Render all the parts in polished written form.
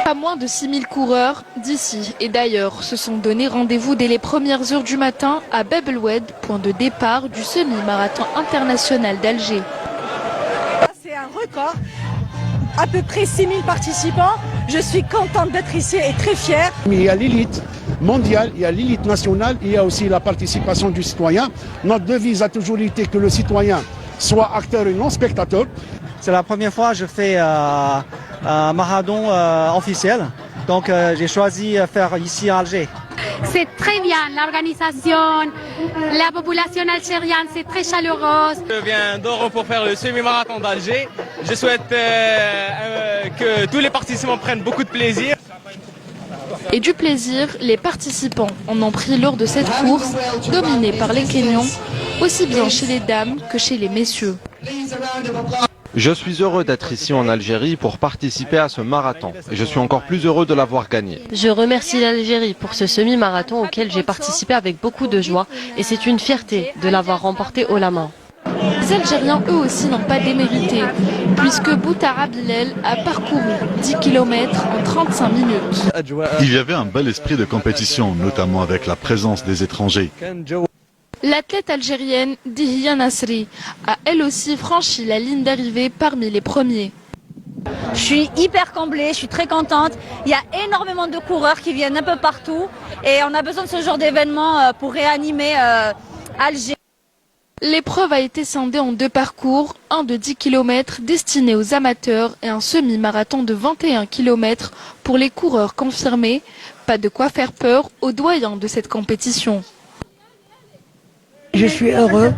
Pas moins de 6000 coureurs d'ici et d'ailleurs se sont donné rendez-vous dès les premières heures du matin à Bab el Oued, point de départ du semi-marathon international d'Alger. C'est un record, à peu près 6000 participants. Je suis contente d'être ici et très fière. Il y a l'élite mondiale, il y a l'élite nationale, il y a aussi la participation du citoyen. Notre devise a toujours été que le citoyen soit acteur et non spectateur. C'est la première fois que je fais un marathon officiel, donc j'ai choisi de faire ici à Alger. C'est très bien, l'organisation, la population algérienne, c'est très chaleureuse. Je viens d'Oro pour faire le semi-marathon d'Alger. Je souhaite que tous les participants prennent beaucoup de plaisir. Et du plaisir, les participants en ont pris lors de cette course, dominée par les Kenyans, aussi bien chez les dames que chez les messieurs. Je suis heureux d'être ici en Algérie pour participer à ce marathon et je suis encore plus heureux de l'avoir gagné. Je remercie l'Algérie pour ce semi-marathon auquel j'ai participé avec beaucoup de joie et c'est une fierté de l'avoir remporté haut la main. Les Algériens eux aussi n'ont pas démérité puisque Boutara Bilal a parcouru 10 km en 35 minutes. Il y avait un bel esprit de compétition, notamment avec la présence des étrangers. L'athlète algérienne Dihia Nasri a elle aussi franchi la ligne d'arrivée parmi les premiers. Je suis hyper comblée, je suis très contente. Il y a énormément de coureurs qui viennent un peu partout et on a besoin de ce genre d'événement pour réanimer Alger. L'épreuve a été scindée en deux parcours, un de 10 km destiné aux amateurs et un semi-marathon de 21 km pour les coureurs confirmés. Pas de quoi faire peur aux doyens de cette compétition. Je suis heureux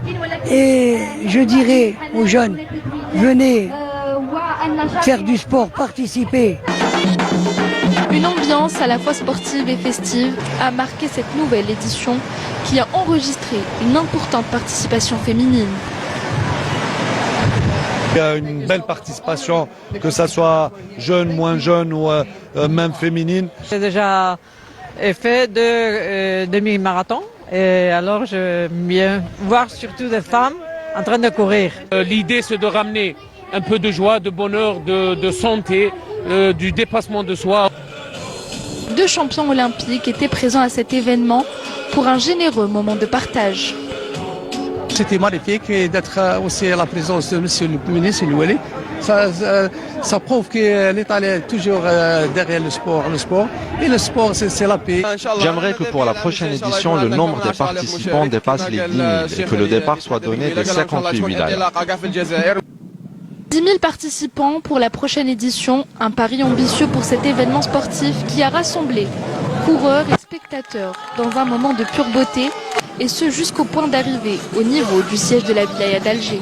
et je dirais aux jeunes, venez faire du sport, participer. Une ambiance à la fois sportive et festive a marqué cette nouvelle édition qui a enregistré une importante participation féminine. Il y a une belle participation, que ce soit jeune, moins jeune ou même féminine. J'ai déjà fait deux demi-marathons. Et alors, je viens voir surtout des femmes en train de courir. L'idée, c'est de ramener un peu de joie, de bonheur, de santé, du dépassement de soi. Deux champions olympiques étaient présents à cet événement pour un généreux moment de partage. C'était magnifique d'être aussi à la présence de M. le ministre Loueli. Ça prouve que l'État est toujours derrière le sport. Et le sport, c'est la paix. J'aimerais que pour la prochaine édition, le nombre des participants dépasse les 10 000 et que le départ soit donné des 58 villages. 10 000 participants pour la prochaine édition, un pari ambitieux pour cet événement sportif qui a rassemblé coureurs et spectateurs dans un moment de pure beauté, et ce jusqu'au point d'arrivée au niveau du siège de la wilaya d'Alger.